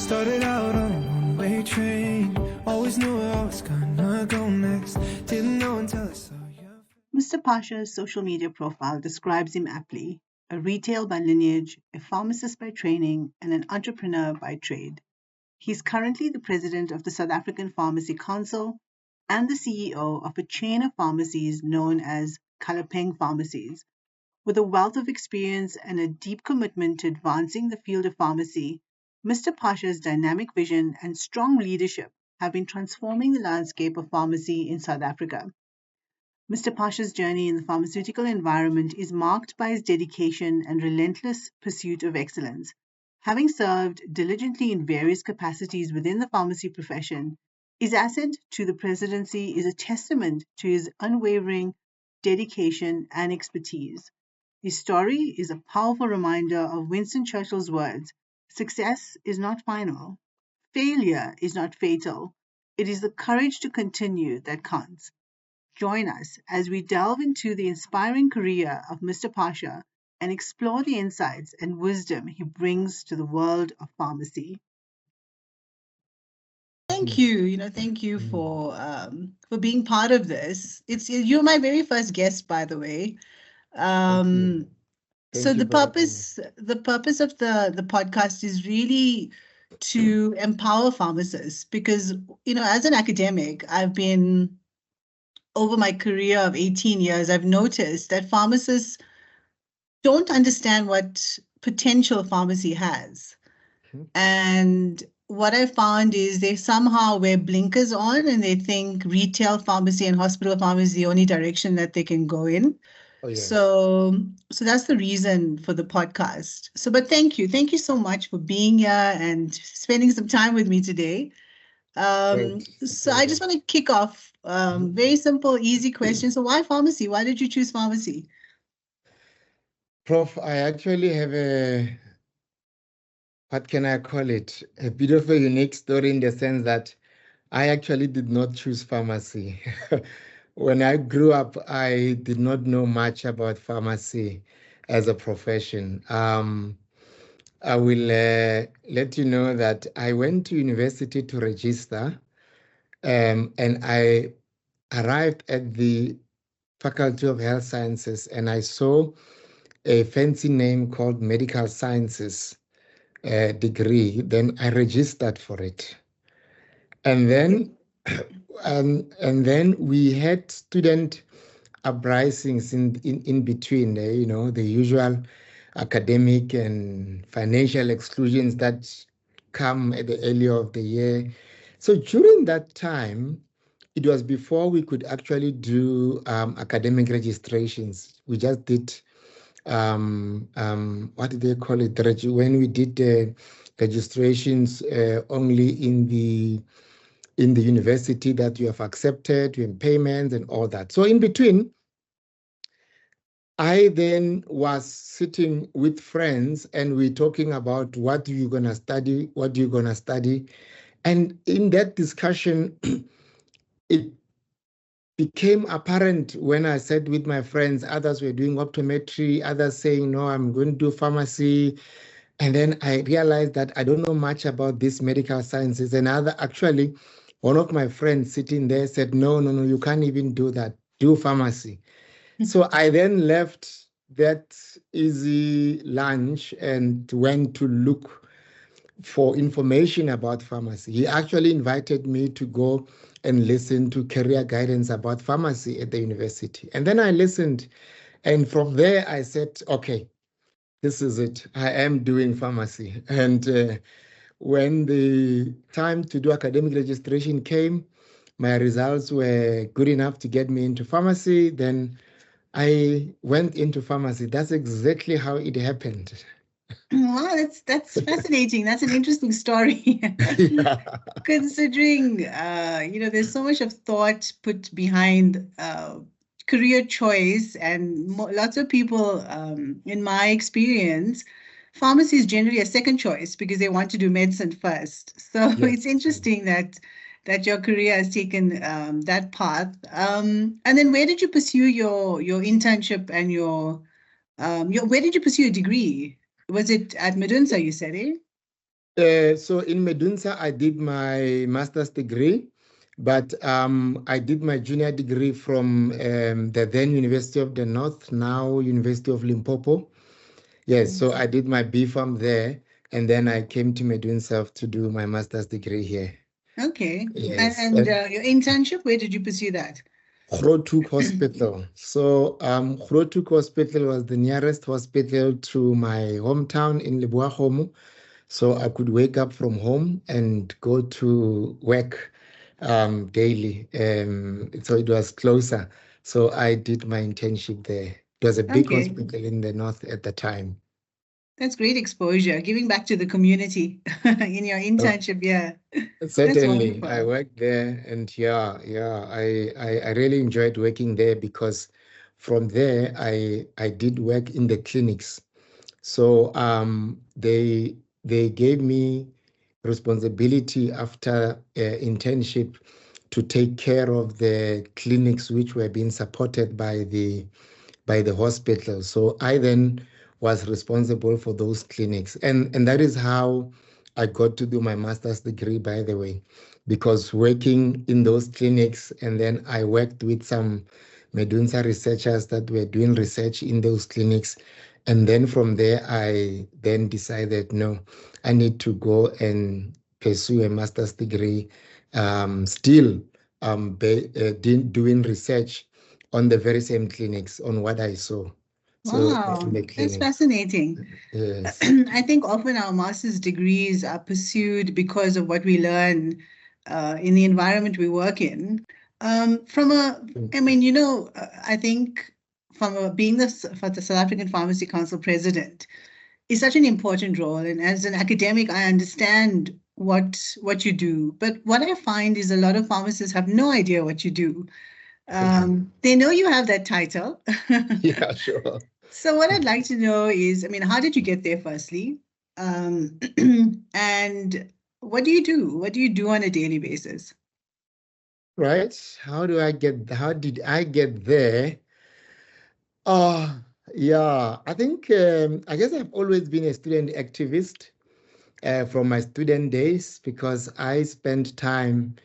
Started out on a one-way train, always knew where I was gonna go next. Didn't know until I saw you. Mr. Pasha's social media profile describes him aptly: a retail by lineage, a pharmacist by training, and an entrepreneur by trade. He is currently the president of the South African Pharmacy Council and the CEO of a chain of pharmacies known as Kalapeng Pharmacies. With a wealth of experience and a deep commitment to advancing the field of pharmacy, Mr. Pasha's dynamic vision and strong leadership have been transforming the landscape of pharmacy in South Africa. Mr. Pasha's journey in the pharmaceutical environment is marked by his dedication and relentless pursuit of excellence. Having served diligently in various capacities within the pharmacy profession, his ascent to the presidency is a testament to his unwavering dedication and expertise. His story is a powerful reminder of Winston Churchill's words: success is not final, failure is not fatal. It is the courage to continue that counts. Join us as we delve into the inspiring career of Mr. Pasha and explore the insights and wisdom he brings to the world of pharmacy. Thank you. Thank you for being part of this. You're my very first guest, by the way. Thank So you the for having me. purpose of the podcast is really to empower pharmacists because, as an academic, I've been over my career of 18 years, I've noticed that pharmacists don't understand what potential pharmacy has. Mhm. And what I found is they somehow wear blinkers on and they think retail pharmacy and hospital pharmacy is the only direction that they can go in. Oh, yes. So that's the reason for the podcast. But thank you. Thank you so much for being here and spending some time with me today. Great. So I just want to kick off very simple, easy question. So why pharmacy? Why did you choose pharmacy? Prof, I actually have what can I call it? A bit of a unique story in the sense that I actually did not choose pharmacy. When I grew up, I did not know much about pharmacy as a profession. I will let you know that I went to university to register, and I arrived at the Faculty of Health Sciences, and I saw a fancy name called Medical Sciences degree. Then I registered for it, and then and then we had student uprisings in between. The usual academic and financial exclusions that come at the earlier of the year. So during that time, it was before we could actually do academic registrations. We just did what did they call it? When we did the registrations only in the university that you have accepted, in payments and all that. So in between, I then was sitting with friends and we're talking about what you're gonna study, what you're gonna study. And in that discussion, it became apparent when I sat with my friends, others were doing optometry, others saying, no, I'm going to do pharmacy. And then I realized that I don't know much about these medical sciences. And actually, one of my friends sitting there said, no, you can't even do that. Do pharmacy. So I then left that easy lunch and went to look for information about pharmacy. He actually invited me to go and listen to career guidance about pharmacy at the university. And then I listened. And from there, I said, okay, this is it. I am doing pharmacy. And when the time to do academic registration came, my results were good enough to get me into pharmacy. Then I went into pharmacy. That's exactly how it happened. Wow, that's fascinating. That's an interesting story. Yeah. Considering, there's so much of thought put behind career choice, and lots of people, in my experience, pharmacy is generally a second choice because they want to do medicine first. So Yes. it's interesting that your career has taken that path. And then where did you pursue your internship and your, where did you pursue your degree? Was it at Medunsa, you said, eh? So in Medunsa, I did my master's degree, but I did my junior degree from the then University of the North, now University of Limpopo. Yes, so I did my BPharm there, and then I came to Medunsa to do my master's degree here. Okay. Yes, And your internship, where did you pursue that? Groothoek Hospital. So Groothoek Hospital was the nearest hospital to my hometown in Leboahomo. So I could wake up from home and go to work daily. So it was closer. So I did my internship there. It was a big Okay. hospital in the north at the time. That's great exposure, giving back to the community in your Uh, internship. Yeah. That's Certainly, I wonderful. worked there, and I really enjoyed working there because from there I did work in the clinics. So they gave me responsibility after internship to take care of the clinics which were being supported by the hospital. So I then was responsible for those clinics. And that is how I got to do my master's degree, by the way, because working in those clinics, and then I worked with some Medunsa researchers that were doing research in those clinics. And then from there, I then decided, no, I need to go and pursue a master's degree, still doing research on the very same clinics on what I saw. So in Wow, the that's clinics, fascinating. yes. I think often our master's degrees are pursued because of what we learn in the environment we work in. I mean, I think being for the South African Pharmacy Council president is such an important role. And as an academic, I understand what you do. But what I find is a lot of pharmacists have no idea what you do. They know you have that title. Yeah, sure. So what I'd like to know is, I mean, how did you get there, firstly? Um, and what do you do? What do you do on a daily basis? Right. How did I get there? Oh, yeah. I guess I've always been a student activist from my student days because I spent time,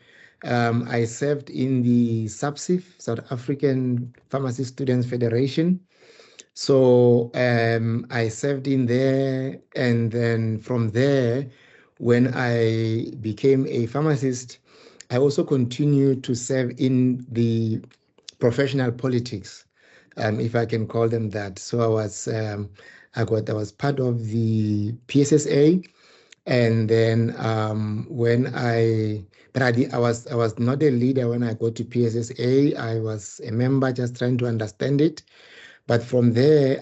I served in the SAPC, South African Pharmacy Students Federation. So I served in there, and then from there, when I became a pharmacist, I also continued to serve in the professional politics, if I can call them that. So I was part of the PSSA, and then I was not a leader when I got to PSSA. I was a member, just trying to understand it. But from there,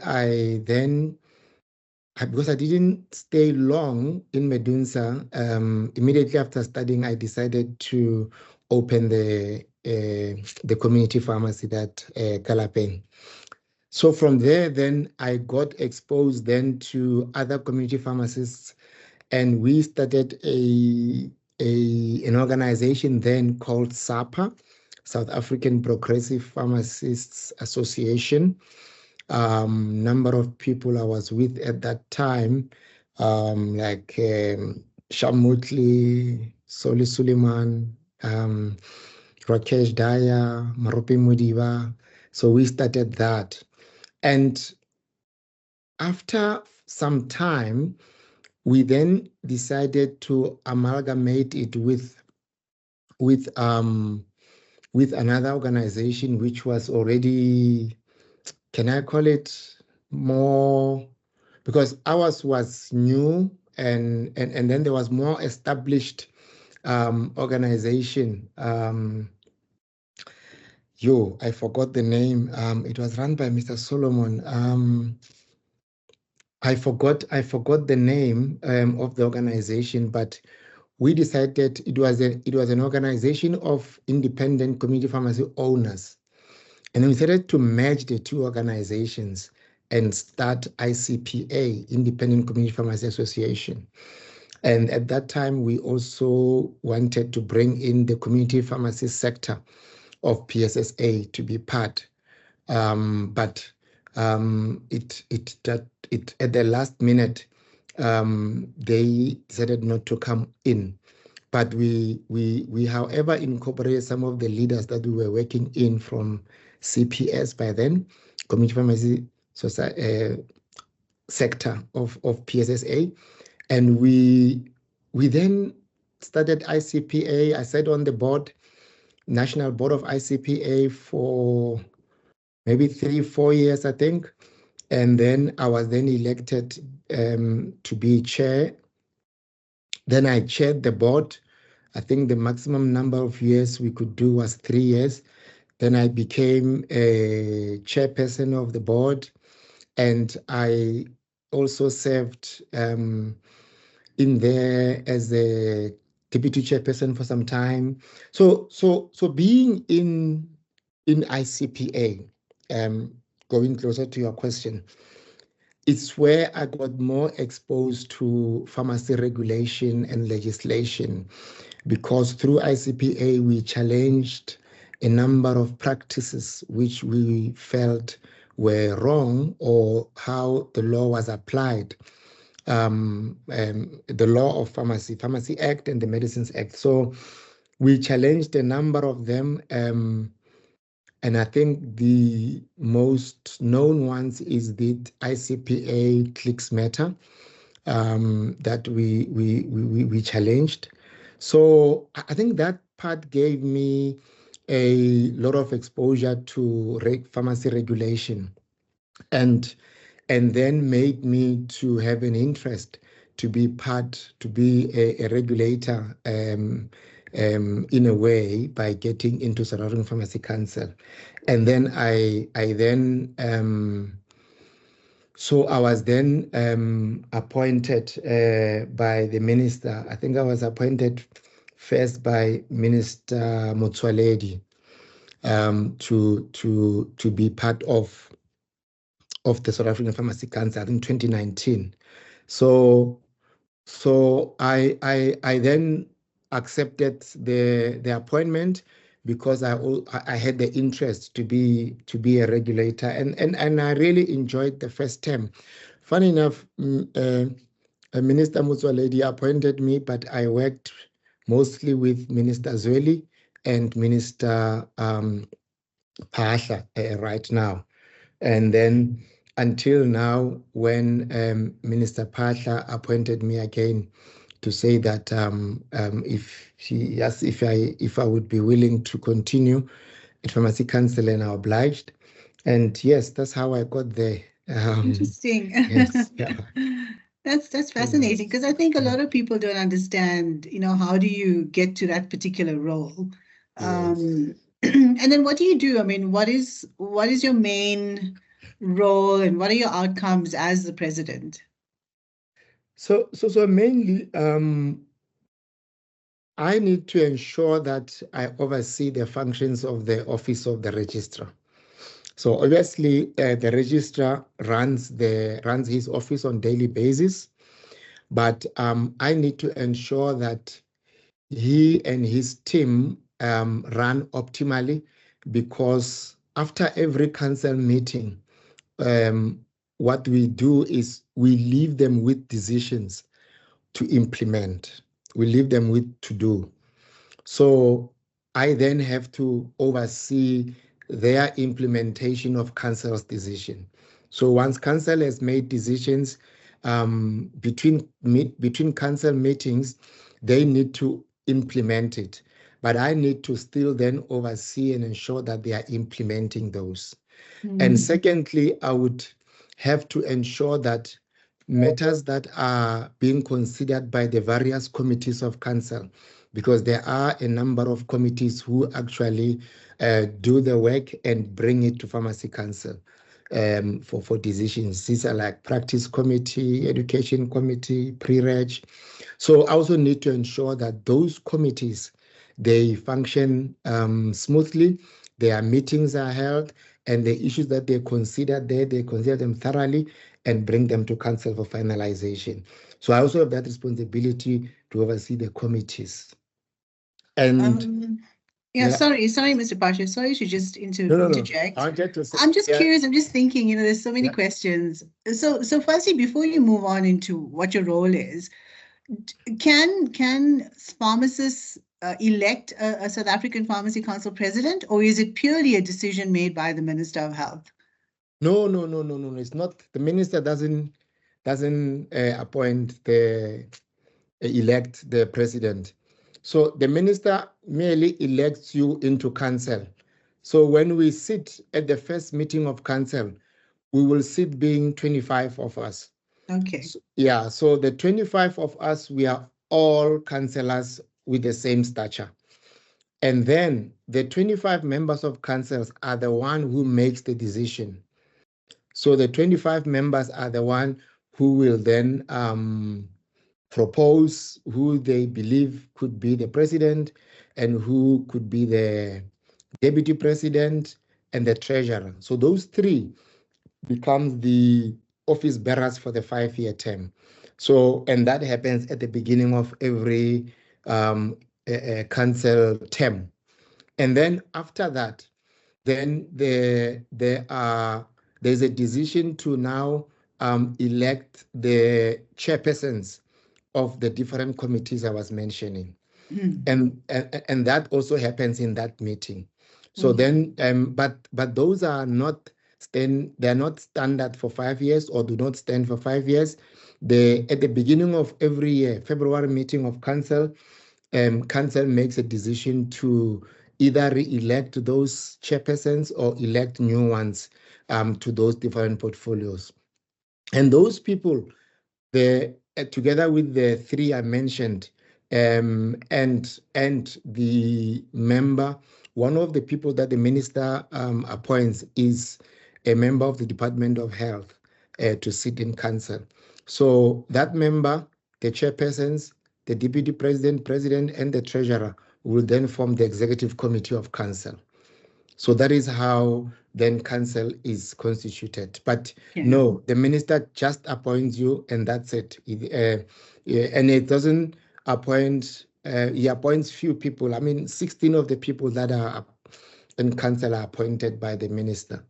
because I didn't stay long in Medunsa, immediately after studying, I decided to open the community pharmacy that Kalapeng. So from there, then I got exposed then to other community pharmacists, and we started an organization then called SAPA, South African Progressive Pharmacists Association. Number of people I was with at that time, like Shamutli, Soli Suleiman, Rakesh Daya, Marupi Mudiva. So we started that. And after some time, we then decided to amalgamate it with um, with another organization which was already, can I call it, more, because ours was new, and then there was more established organization. I forgot the name. It was run by Mr. Solomon. I forgot the name of the organization, but we decided it was an organization of independent community pharmacy owners. And then we decided to merge the two organizations and start ICPA, Independent Community Pharmacy Association. And at that time, we also wanted to bring in the community pharmacy sector of PSSA to be part. But it at the last minute, they decided not to come in. But we, however, incorporated some of the leaders that we were working in from CPS by then, Community Pharmacy Society, sector of PSSA. And we then started ICPA. I sat on the board, National Board of ICPA, for maybe 3-4 years, I think. And then I was then elected to be chair. Then I chaired the board. I think the maximum number of years we could do was 3 years. Then I became a chairperson of the board, and I also served in there as a deputy chairperson for some time. So being in ICPA, going closer to your question, it's where I got more exposed to pharmacy regulation and legislation, because through ICPA we challenged a number of practices which we felt were wrong, or how the law was applied. The law of Pharmacy Act and the Medicines Act. So we challenged a number of them, and I think the most known ones is the ICPA Clicks Matter that we challenged. So I think that part gave me a lot of exposure to pharmacy regulation, and then made me to have an interest to be a regulator in a way, by getting into South African Pharmacy Council. And then I was then appointed by the minister. I think I was appointed first by Minister Motsoaledi to be part of the South African Pharmacy Council in 2019. So I then accepted the appointment, because I had the interest to be a regulator, and I really enjoyed the first term. Funny enough, Minister Motsoaledi appointed me, but I worked mostly with Minister Zweli and Minister Phasha right now. And then until now, when Minister Phasha appointed me again to say that if I would be willing to continue at Pharmacy Council, and I obliged. And yes, that's how I got there. Interesting. Yes, yeah. That's fascinating, because I think a lot of people don't understand, how do you get to that particular role? Yes. And then what do you do? I mean, what is your main role, and what are your outcomes as the president? So mainly, I need to ensure that I oversee the functions of the Office of the Registrar. So obviously, the registrar runs his office on daily basis, but I need to ensure that he and his team run optimally, because after every council meeting, what we do is we leave them with decisions to implement. We leave them with to do. So I then have to oversee their implementation of council's decision. So once council has made decisions, between council meetings, they need to implement it. But I need to still then oversee and ensure that they are implementing those. And secondly, I would have to ensure that matters that are being considered by the various committees of council, because there are a number of committees who actually do the work and bring it to Pharmacy Council for decisions. These are like Practice Committee, Education Committee, Pre-Reg. So I also need to ensure that those committees, they function smoothly, their meetings are held, and the issues that they consider there, they consider them thoroughly and bring them to council for finalization. So I also have that responsibility to oversee the committees. And Yeah, sorry, Mr. Phasha. Sorry to just No. interject. I wanted to say, I'm just yeah, curious. I'm just thinking, there's so many yeah. questions. So firstly, before you move on into what your role is, can pharmacists elect a South African Pharmacy Council president, or is it purely a decision made by the Minister of Health? No. It's not. The minister doesn't appoint the elect the president. So the minister merely elects you into council. So when we sit at the first meeting of council, we will sit being 25 of us. Okay. Yeah, so the 25 of us, we are all councillors with the same stature. And then the 25 members of councils are the one who makes the decision. So the 25 members are the one who will then propose who they believe could be the president and who could be the deputy president and the treasurer. So those three becomes the office bearers for the 5-year term. So, and that happens at the beginning of every council term. And then after that, then there's a decision to now elect the chairpersons of the different committees I was mentioning. And that also happens in that meeting. So then, but those are not they're not standard for 5 years or do not stand for 5 years. At the beginning of every year, February meeting of council, council makes a decision to either re-elect those chairpersons or elect new ones to those different portfolios. And those people, together with the three I mentioned, and the member, one of the people that the minister appoints is a member of the Department of Health to sit in council. So that member, the chairpersons, the deputy president, president, and the treasurer will then form the executive committee of council. So that is how then council is constituted. But no, the minister just appoints you and that's it. And it doesn't appoint, he appoints few people. I mean, 16 of the people that are in council are appointed by the minister.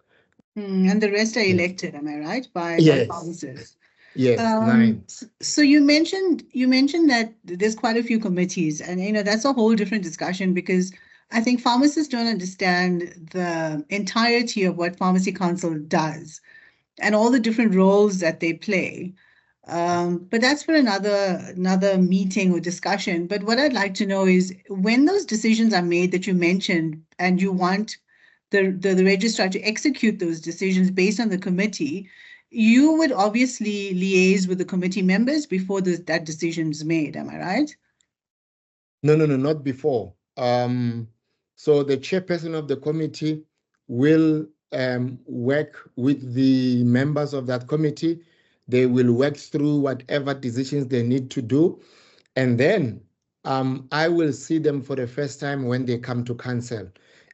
And the rest are elected, am I right? By pharmacists. Yes, 9. So you mentioned that there's quite a few committees, and that's a whole different discussion because I think pharmacists don't understand the entirety of what Pharmacy Council does and all the different roles that they play. But that's for another meeting or discussion. But what I'd like to know is when those decisions are made that you mentioned, and you want the registrar to execute those decisions based on the committee, you would obviously liaise with the committee members before that decision is made. Am I right? No, not before. So the chairperson of the committee will work with the members of that committee. They will work through whatever decisions they need to do. And then I will see them for the first time when they come to council.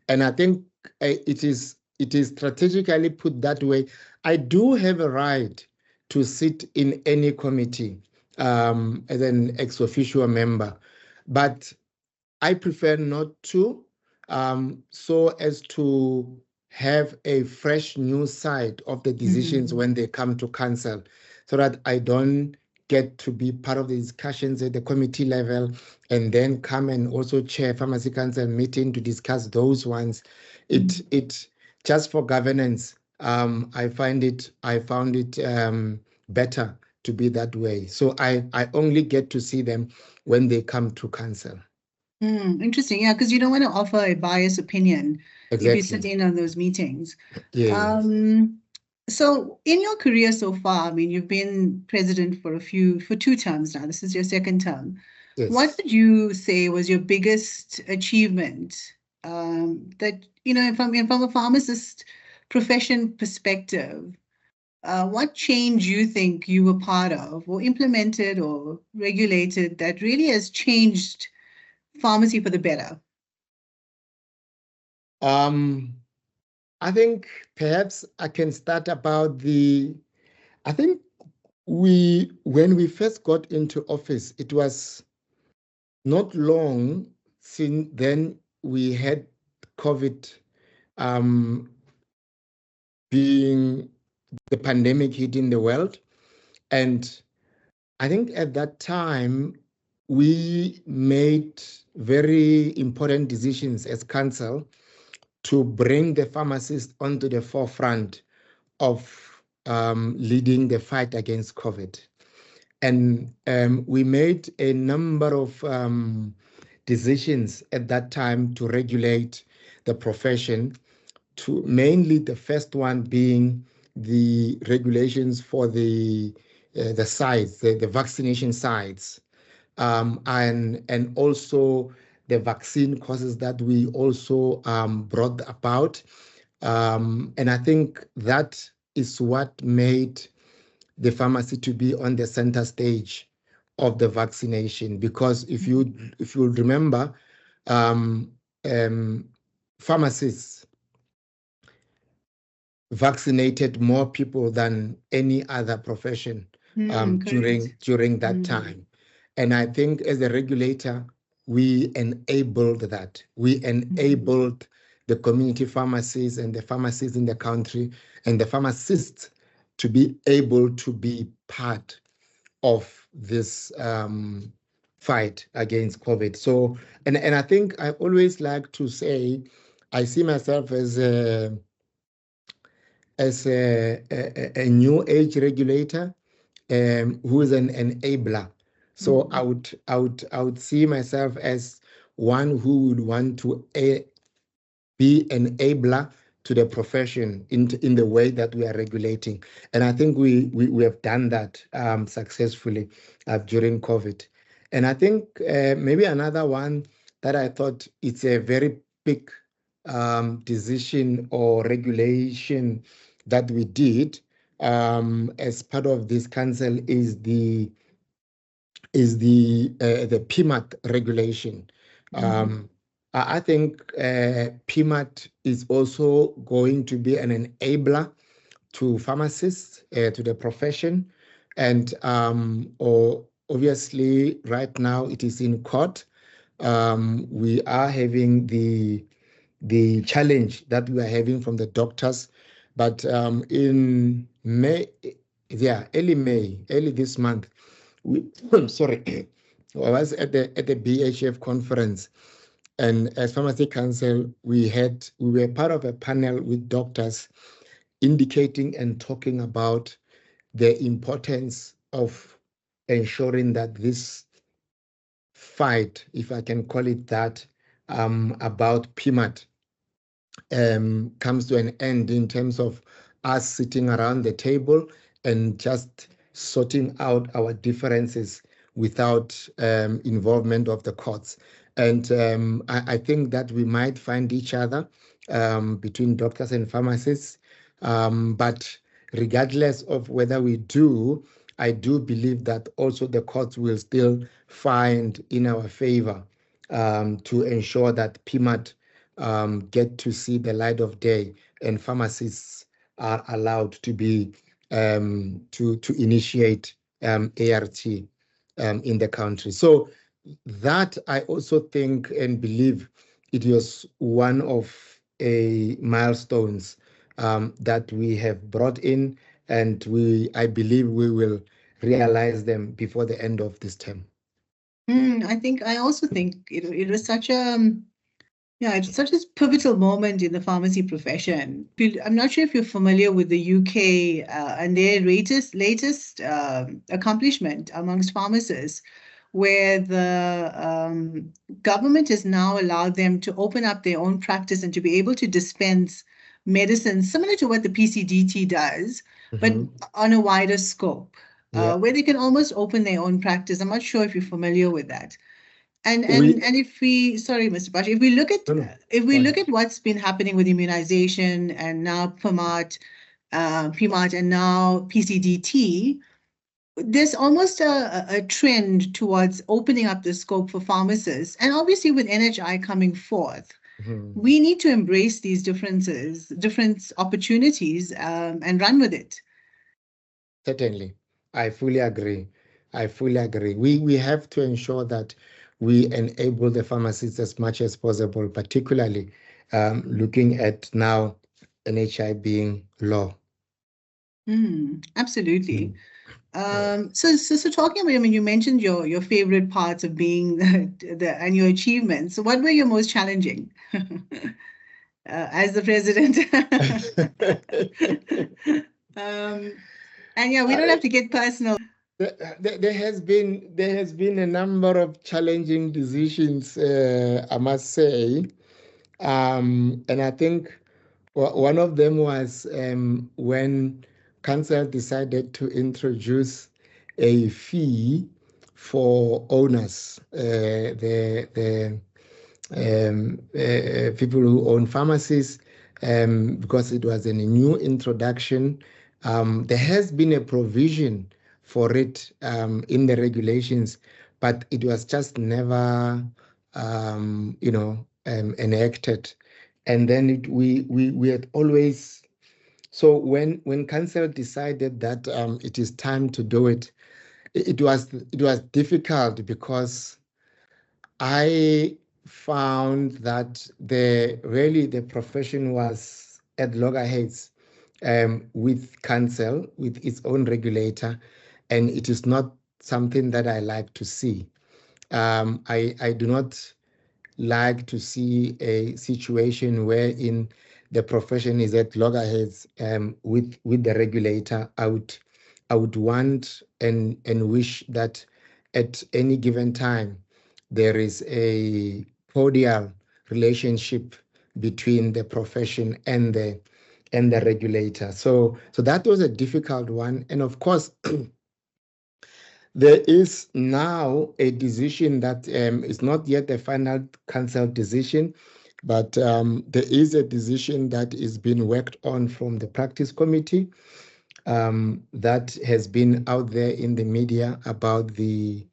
And I think it is strategically put that way. I do have a right to sit in any committee as an ex officio member, but I prefer not to, so as to have a fresh new side of the decisions when they come to council, so that I don't get to be part of the discussions at the committee level and then come and also chair pharmacy council meeting to discuss those ones. It just for governance. I found it better to be that way. So I only get to see them when they come to council. Interesting. Yeah, because you don't want to offer a biased opinion if you sit Exactly. in on those meetings. Yes. So in your career so far, I mean, you've been president for 2 terms now. This is your second term. What Yes. would you say was your biggest achievement that, from a pharmacist profession perspective, what change you think you were part of or implemented or regulated that really has changed pharmacy for the better? I think perhaps I can start about I think when we first got into office, it was not long since then we had COVID being the pandemic hitting the world. And I think at that time, we made very important decisions as council to bring the pharmacists onto the forefront of leading the fight against COVID. And we made a number of decisions at that time to regulate the profession, to mainly the first one being the regulations for the sites, the vaccination sites, and also the vaccine courses that we also brought about. And I think that is what made the pharmacy to be on the center stage of the vaccination. Because if you remember, pharmacists vaccinated more people than any other profession during that time. And I think as a regulator, we enabled that. We enabled the community pharmacies and the pharmacies in the country and the pharmacists to be able to be part of this fight against COVID. So, and I think I always like to say, I see myself as a new age regulator who is an enabler. So I would see myself as one who would want to be enabler to the profession in the way that we are regulating. And I think we have done that successfully during COVID. And I think maybe another one that I thought it's a very big decision or regulation that we did as part of this council is the PMAT regulation. I think PMAT is also going to be an enabler to pharmacists, to the profession. And obviously, right now it is in court. We are having the challenge that we are having from the doctors. But in May, early this month, sorry, I was at the BHF conference, and as Pharmacy Council, we were part of a panel with doctors indicating and talking about the importance of ensuring that this fight, if I can call it that, about PMAT comes to an end in terms of us sitting around the table and just sorting out our differences without involvement of the courts. And I think that we might find each other between doctors and pharmacists. But regardless of whether we do, I do believe that also the courts will still find in our favor to ensure that PMAT get to see the light of day and pharmacists are allowed to be to initiate ART in the country. So that I also think and believe it was one of a milestones that we have brought in, and I believe we will realize them before the end of this term. I also think it was such a it's such a pivotal moment in the pharmacy profession. I'm not sure if you're familiar with the UK and their latest accomplishment amongst pharmacists, where the government has now allowed them to open up their own practice and to be able to dispense medicine similar to what the PCDT does, but on a wider scope, where they can almost open their own practice. I'm not sure if you're familiar with that. And if we, sorry, Mr. Phasha, if we look at what's been happening with immunization and now PMAT, and now PCDT, there's almost a trend towards opening up the scope for pharmacists. And obviously with NHI coming forth, we need to embrace these differences, different opportunities, and run with it. Certainly. I fully agree. We have to ensure that we enable the pharmacists as much as possible, particularly looking at now NHI being low. Absolutely. Yeah. So talking about, I mean, you mentioned your favorite parts of being and your achievements. So what were your most challenging as the president? And yeah, we don't have to get personal. There has been a number of challenging decisions, I must say, and I think one of them was when council decided to introduce a fee for owners, the people who own pharmacies, because it was a new introduction. There has been a provision for it in the regulations, but it was just never, enacted. And then we had always. So when council decided that it is time to do it, it was difficult because I found that the profession was at loggerheads with council, with its own regulator, and it is not something that I like to see. I do not like to see a situation wherein the profession is at loggerheads with the regulator. I would want and wish that at any given time there is a cordial relationship between the profession and the regulator. So that was a difficult one, and of course. There is now a decision that is not yet a final council decision, but there is a decision that is being worked on from the practice committee that has been out there in the media about the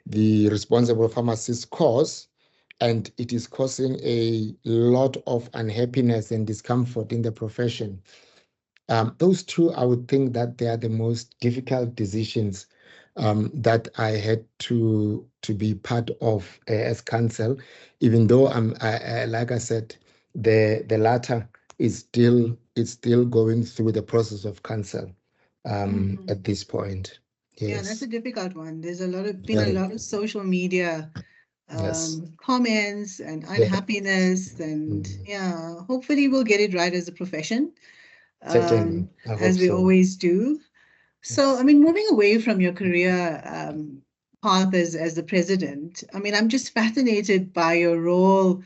responsible pharmacist course, and it is causing a lot of unhappiness and discomfort in the profession. Those two, I would think that they are the most difficult decisions that I had to be part of as council, even though like I said, the latter is still going through the process of council at this point. Yeah, that's Yes. a difficult one. There's been a Very. lot of social media Yes. comments and Yeah. unhappiness, and Mm. yeah, hopefully we'll get it right as a profession, Certainly. I hope as we so. always do. So, I Yes. mean, moving away from your career path as the president, I mean, I'm just fascinated by your role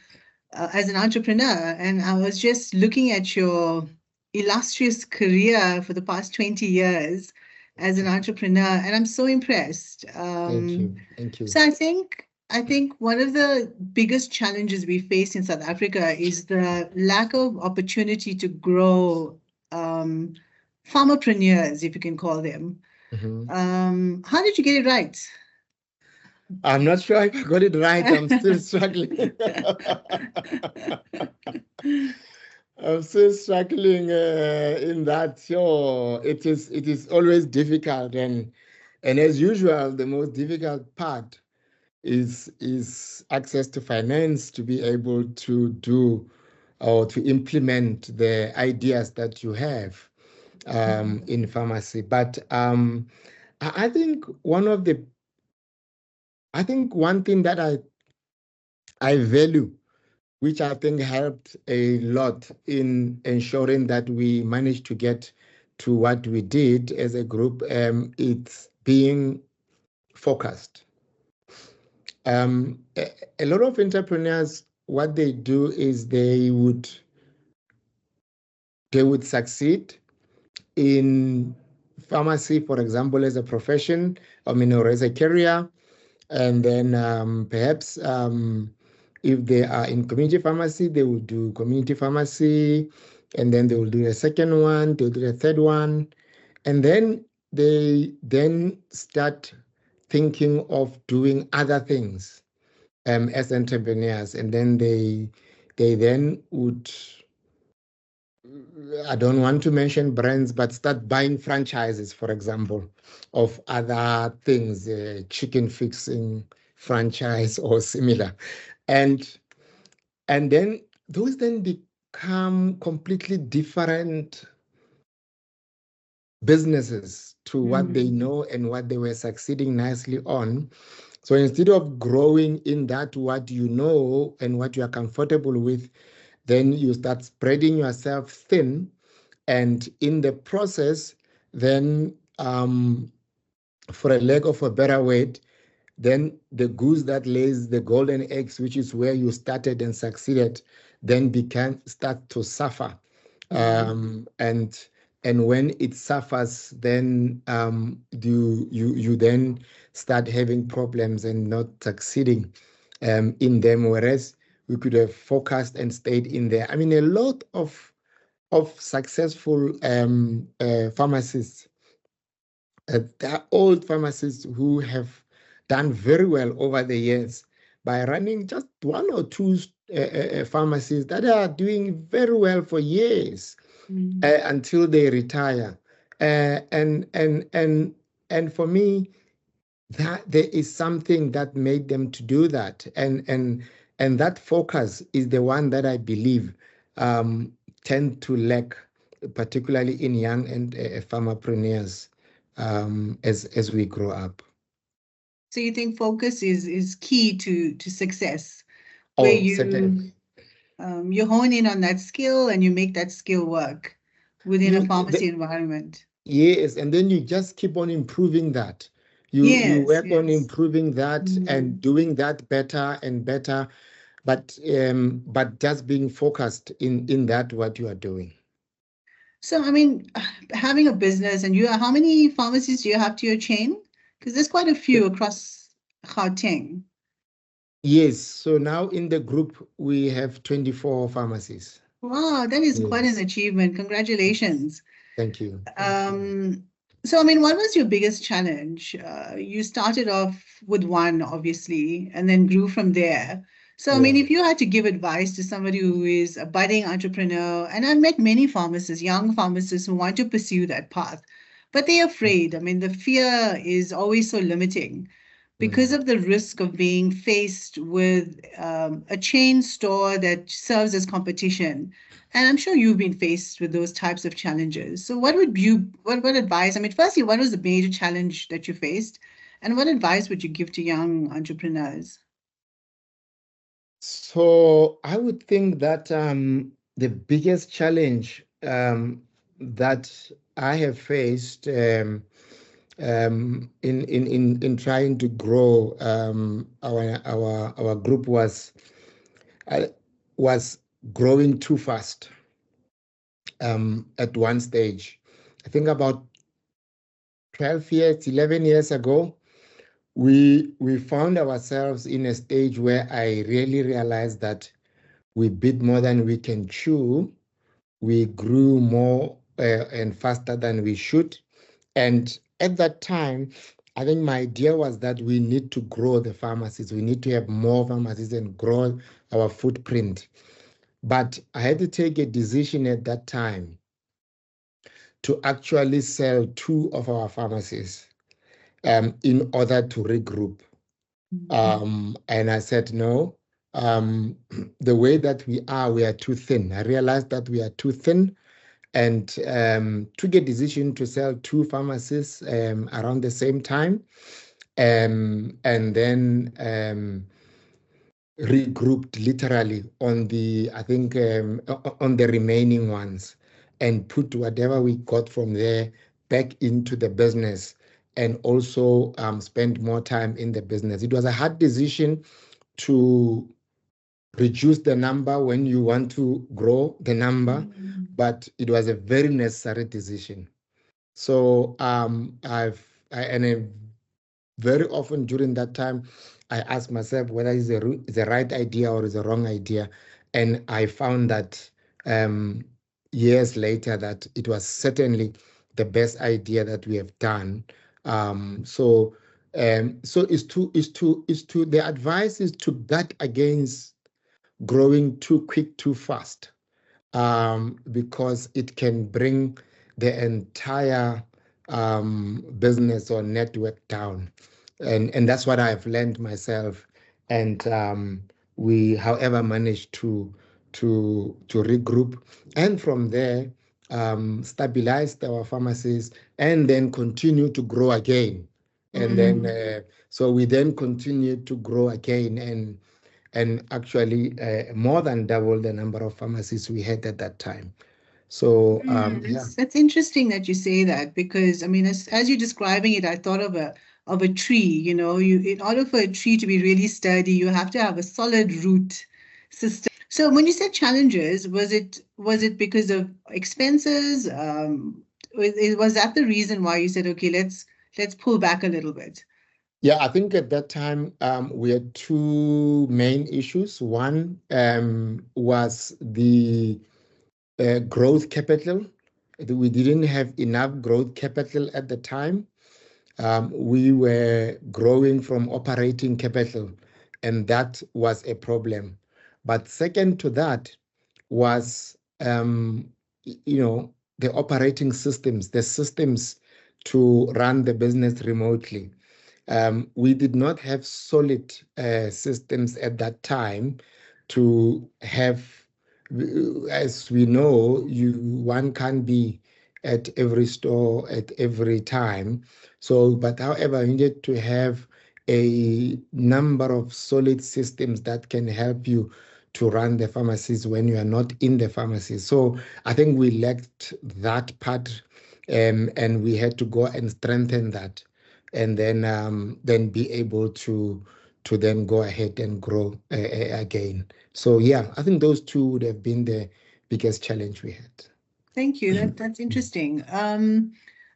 as an entrepreneur. And I was just looking at your illustrious career for the past 20 years as an entrepreneur, and I'm so impressed. Thank you. Thank you. So I think one of the biggest challenges we face in South Africa is the lack of opportunity to grow pharmapreneurs, if you can call them. Mhm. How did you get it right? I'm not sure if I got it right. I'm still struggling. I'm still struggling in that. Sure, it is always difficult, and as usual, the most difficult part is access to finance to be able to do or to implement the ideas that you have in pharmacy. But I think one thing that I value, which I think helped a lot in ensuring that we managed to get to what we did as a group. It's being focused. A lot of entrepreneurs, what they do is they would succeed in pharmacy, for example, as a profession, or as a career, and then perhaps if they are in community pharmacy, they will do community pharmacy, and then they will do a second one, they'll do a third one, and then they then start thinking of doing other things as entrepreneurs, and then they then would, I don't want to mention brands, but start buying franchises, for example, of other things, chicken fixing, franchise or similar. And then those then become completely different businesses to what they know and what they were succeeding nicely on. So instead of growing in that what you know and what you are comfortable with, then you start spreading yourself thin, and in the process, then for a lack of a better word, then the goose that lays the golden eggs, which is where you started and succeeded, then start to suffer. And when it suffers, then you then start having problems and not succeeding in them. Whereas we could have focused and stayed in there. I mean, a lot of successful pharmacists, there are old pharmacists who have done very well over the years by running just one or two pharmacies that are doing very well for years until they retire. And for me, that there is something that made them to do that, and that focus is the one that I believe tend to lack, particularly in young and pharmapreneurs as we grow up. So you think focus is key to success, where Oh, certainly. you hone in on that skill and you make that skill work within a You, pharmacy environment. yes, and then you just keep on improving that. You Yes, work on yes. improving that and doing that better and better, but just being focused in that what you are doing. So, I mean, having a business and how many pharmacies do you have to your chain? Because there's quite a few across Gauteng. Yes, so now in the group we have 24 pharmacies. Wow, that is quite an Yes, achievement. Congratulations. thank you. Um, so, I mean, what was your biggest challenge? You started off with one, obviously, and then grew from there. So, I mean, Yeah. if you had to give advice to somebody who is a budding entrepreneur, and I've met many pharmacists, young pharmacists who want to pursue that path, but they're afraid. I mean, the fear is always so limiting because Mm. of the risk of being faced with a chain store that serves as competition. And I'm sure you've been faced with those types of challenges. So what advice? I mean, firstly, what was the major challenge that you faced? And what advice would you give to young entrepreneurs? So I would think that the biggest challenge that I have faced in trying to grow our group uh, was growing too fast at one stage. I think about 12 years, 11 years ago, we found ourselves in a stage where I really realized that we bit more than we can chew. We grew more and faster than we should. And at that time, I think my idea was that we need to grow the pharmacies. We need to have more pharmacies and grow our footprint. But I had to take a decision at that time to actually sell two of our pharmacies in order to regroup. And I said, no, the way that we are too thin. I realized that we are too thin, and took a decision to sell two pharmacies around the same time, and then regrouped literally on I think, on the remaining ones, and put whatever we got from there back into the business, and also spend more time in the business. It was a hard decision to reduce the number when you want to grow the number, but it was a very necessary decision. So and very often during that time, I asked myself whether it's the right idea or it's the wrong idea, and I found that um, years later that it was certainly the best idea that we have done. So the advice is to guard against growing too quick, too fast, because it can bring the entire business or network down. and that's what I've learned myself. And we, however, managed to regroup, and from there stabilized our pharmacies, and then continue to grow again. And then so we then continued to grow again, and actually more than double the number of pharmacies we had at that time. So That's interesting that you say that, because I mean, as you're describing it, I thought of a tree. You know, you in order for a tree to be really sturdy, you have to have a solid root system. So when you said challenges, was it because of expenses? Was that the reason why you said, okay, let's pull back a little bit? Yeah, I think at that time we had two main issues. One was the growth capital. We didn't have enough growth capital at the time. We were growing from operating capital, and that was a problem. But second to that was, the operating systems, the systems to run the business remotely. We did not have solid systems at that time to have, as we know, one can't be at every store at every time. So, but however, you need to have a number of solid systems that can help you to run the pharmacies when you are not in the pharmacy. So I think we lacked that part, and we had to go and strengthen that, and then be able to then go ahead and grow again. So yeah, I think those two would have been the biggest challenge we had. Thank you. That's interesting.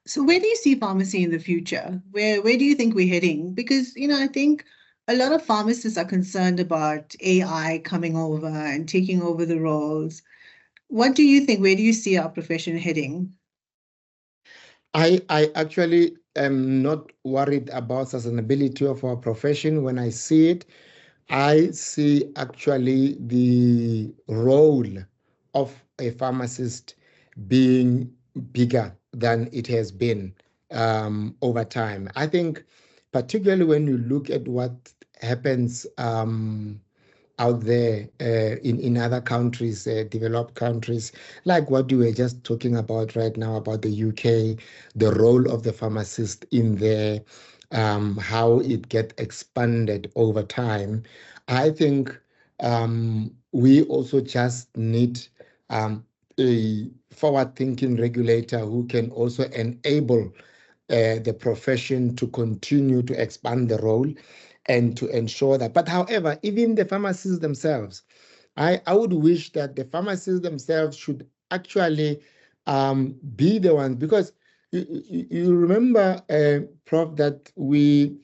So where do you see pharmacy in the future? Where do you think we're heading? Because, I think a lot of pharmacists are concerned about AI coming over and taking over the roles. What do you think? Where do you see our profession heading? I actually am not worried about sustainability of our profession. When I see it, I see actually the role of a pharmacist being bigger than it has been over time. I think, particularly when you look at what happens out there in other countries, developed countries, like what you were just talking about right now about the UK, the role of the pharmacist in there, how it get expanded over time. I think we also just need a forward-thinking regulator who can also enable the profession to continue to expand the role and to ensure that. But however, even the pharmacists themselves, I would wish that the pharmacists themselves should actually be the ones, because you remember, Prof, that we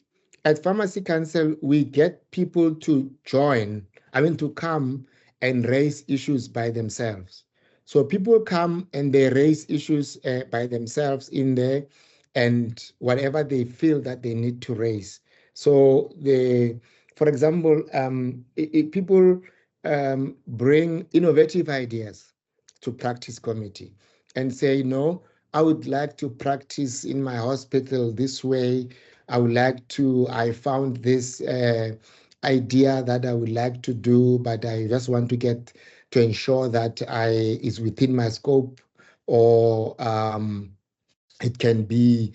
at Pharmacy Council, we get people to join, to come and raise issues by themselves. So people come and they raise issues by themselves in there, and whatever they feel that they need to raise. So for example, if people bring innovative ideas to practice committee and say, no, I would like to practice in my hospital this way. I found this idea that I would like to do, but I just want to get to ensure that is within my scope, or it can be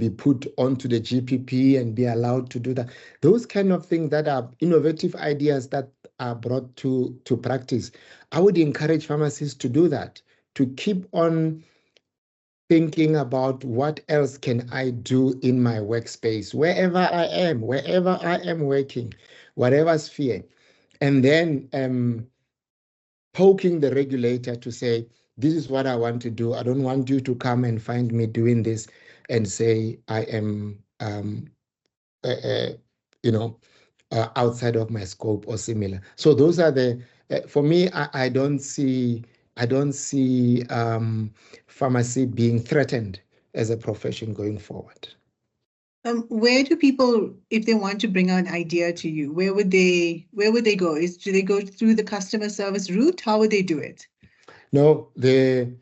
put onto the GPP and be allowed to do that. Those kind of things that are innovative ideas that are brought to practice. I would encourage pharmacists to do that, to keep on thinking about what else can I do in my workspace, wherever I am working, whatever sphere, and then poking the regulator to say, this is what I want to do. I don't want you to come and find me doing this and say I am, uh, uh, outside of my scope or similar. So those are for me, I don't see, pharmacy being threatened as a profession going forward. Where do people, if they want to bring an idea to you, where would they go? Do they go through the customer service route? How would they do it? No, the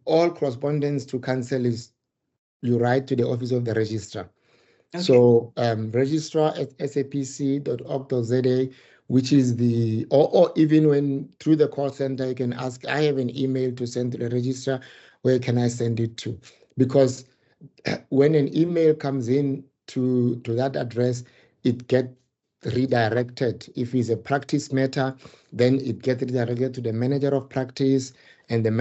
all correspondence to council is, you write to the office of the registrar. Okay. So registrar at sapc.org.za, which is or even when through the call center, you can ask, I have an email to send to the registrar, where can I send it to? Because when an email comes in to that address, it gets redirected. If it's a practice matter, then it gets redirected to the manager of practice, and the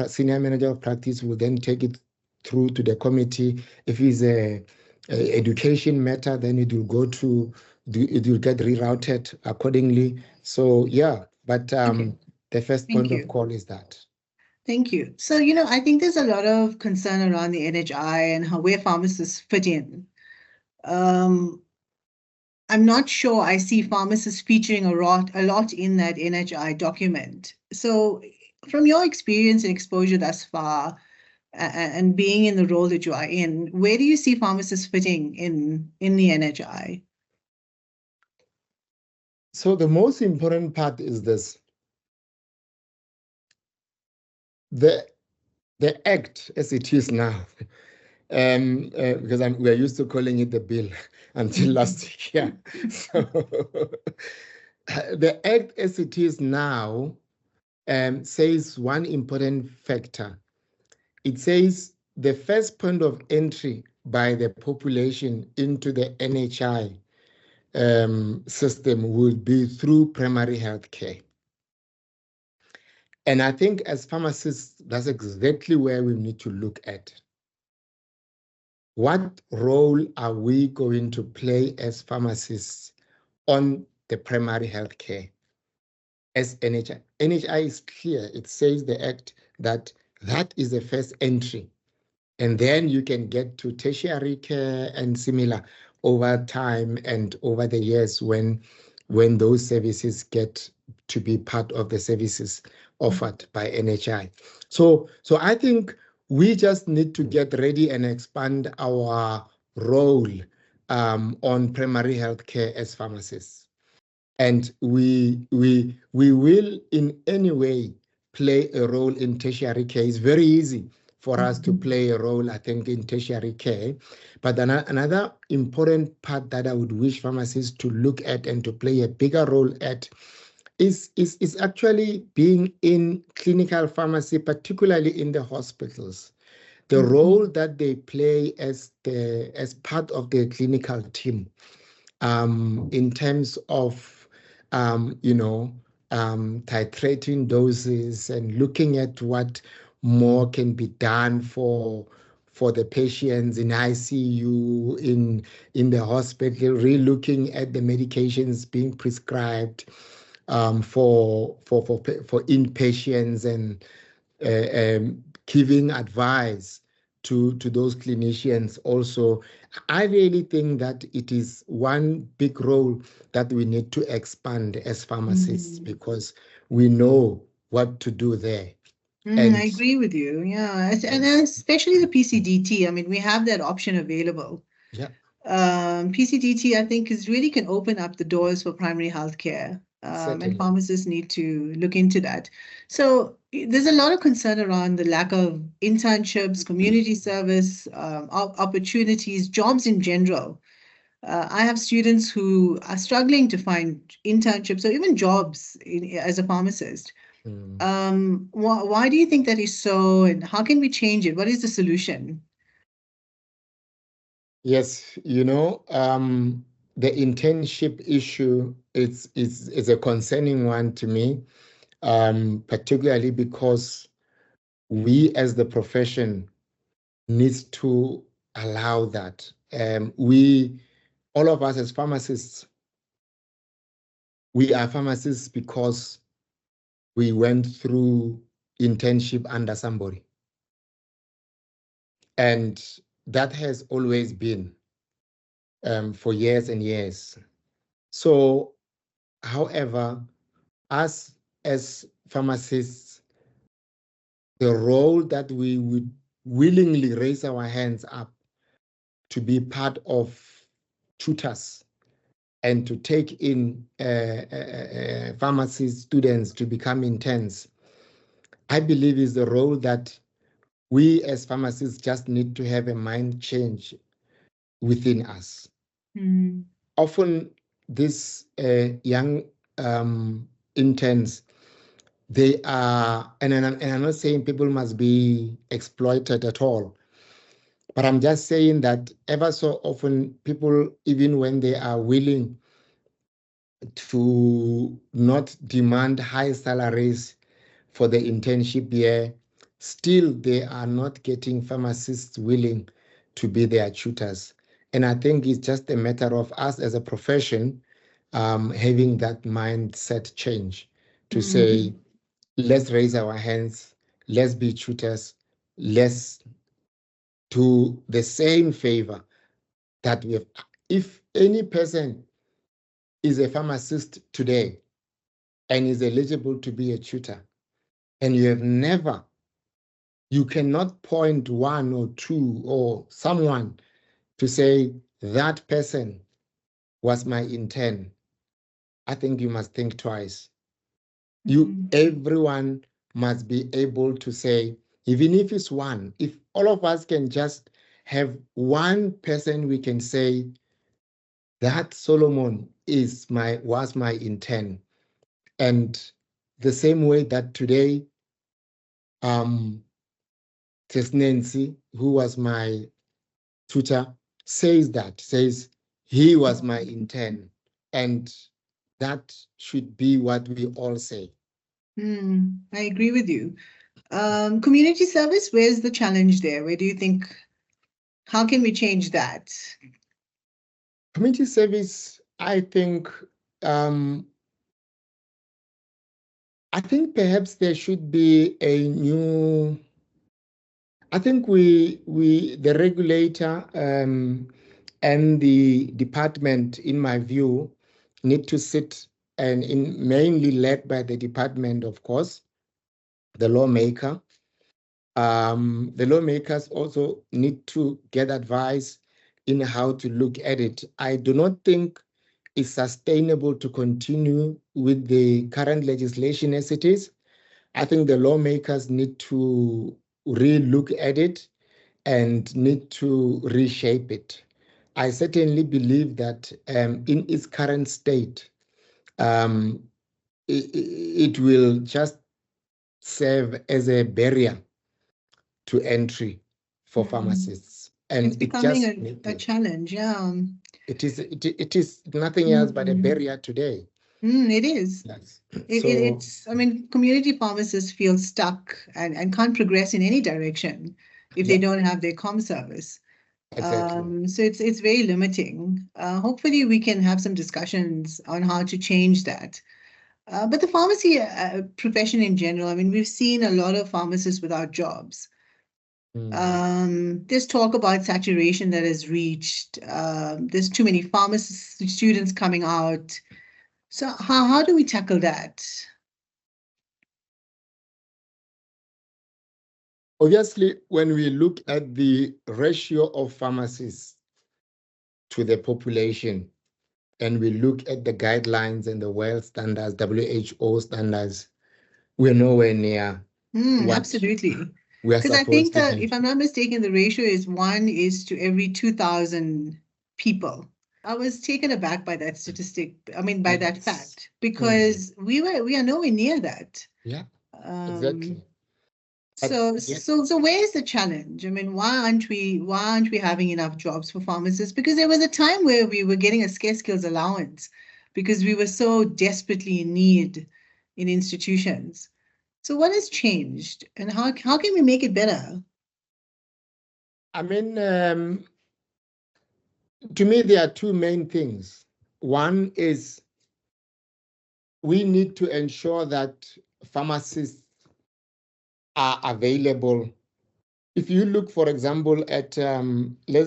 senior manager of practice will then take it through to the committee. If it's a education matter, then it will it will get rerouted accordingly. So yeah, but Okay. the first Thank point of you. call is that. Thank you. So, I think there's a lot of concern around the NHI and where pharmacists fit in. Um, I'm not sure I see pharmacists featuring a lot in that NHI document. So, from your experience and exposure thus far, and being in the role that you are in, where do you see pharmacists fitting in the NHI? So the most important part is this. The act as it is now, because we're used to calling it the bill until last year. So the act as it is now says one important factor. It says the first point of entry by the population into the NHI system will be through primary health care. And I think as pharmacists, that's exactly where we need to look at. What role are we going to play as pharmacists on the primary health care as NHI? NHI is clear. It says the act that is the first entry. And then you can get to tertiary care and similar over time and over the years when those services get to be part of the services offered by NHI. So I think we just need to get ready and expand our role on primary health care as pharmacists. And we will in any way play a role in tertiary care. It's very easy for us to play a role, I think, in tertiary care. But another important part that I would wish pharmacists to look at and to play a bigger role at is actually being in clinical pharmacy, particularly in the hospitals. The role that they play as part of the clinical team in terms of titrating doses and looking at what more can be done for the patients in ICU, in the hospital, re-looking at the medications being prescribed for inpatients and giving advice to those clinicians also. I really think that it is one big role that we need to expand as pharmacists because we know what to do there. I agree with you. Yeah. And especially the PCDT. I mean, we have that option available. Yeah. PCDT, I think, really can open up the doors for primary health care. And pharmacists need to look into that. So there's a lot of concern around the lack of internships, community service, opportunities, jobs in general. I have students who are struggling to find internships or even jobs as a pharmacist. Why do you think that is so, and how can we change it? What is the solution? Yes, the internship issue is a concerning one to me, particularly because we as the profession needs to allow that. All of us as pharmacists, we are pharmacists because we went through internship under somebody. And that has always been for years and years. So, however, us as pharmacists, the role that we would willingly raise our hands up to be part of tutors and to take in pharmacy students to become interns, I believe is the role that we as pharmacists just need to have a mind change within us. Often these young interns, they are, and I'm not saying people must be exploited at all, but I'm just saying that ever so often people, even when they are willing to not demand high salaries for the internship year, still they are not getting pharmacists willing to be their tutors. And I think it's just a matter of us as a profession having that mindset change to say, let's raise our hands, let's be tutors, let's do the same favor that we have. If any person is a pharmacist today and is eligible to be a tutor, and you cannot point one or two or someone to say that person was my intern, I think you must think twice. Everyone must be able to say, even if it's one, if all of us can just have one person we can say that Solomon was my intern. And the same way that today, this Nancy, who was my tutor, says he was my intern. And that should be what we all say. I agree with you. Community service, where's the challenge there? Where do you think, how can we change that? Community service, I think perhaps there should be a new. I think the regulator and the department, in my view, need to sit, and mainly led by the department, of course, the lawmaker. The lawmakers also need to get advice in how to look at it. I do not think it's sustainable to continue with the current legislation as it is. I think the lawmakers need to re-look at it and need to reshape it. I certainly believe that in its current state, it will just serve as a barrier to entry for pharmacists. And It's it becoming just a challenge, yeah. It is nothing else but a barrier today. It is. Yes. It's, I mean, community pharmacists feel stuck and can't progress in any direction if they don't have their comm service. Exactly. So it's very limiting. Hopefully we can have some discussions on how to change that. But the pharmacy profession in general, I mean, we've seen a lot of pharmacists without jobs. There's talk about saturation that has reached. There's too many pharmacist students coming out. So how do we tackle that? Obviously, when we look at the ratio of pharmacists to the population, and we look at the guidelines and the world standards, WHO standards, we're nowhere near what Absolutely. we are Because I think supposed to that, be. if I'm not mistaken, the ratio is 1 is to every 2,000 people. I was taken aback by that statistic. I mean, by that fact, because we are nowhere near that. Yeah, exactly. So where's the challenge? I mean, why aren't we having enough jobs for pharmacists? Because there was a time where we were getting a scarce skills allowance because we were so desperately in need in institutions. So what has changed, and how can we make it better? I mean, to me, there are two main things. One is we need to ensure that pharmacists are available. If you look, for example, at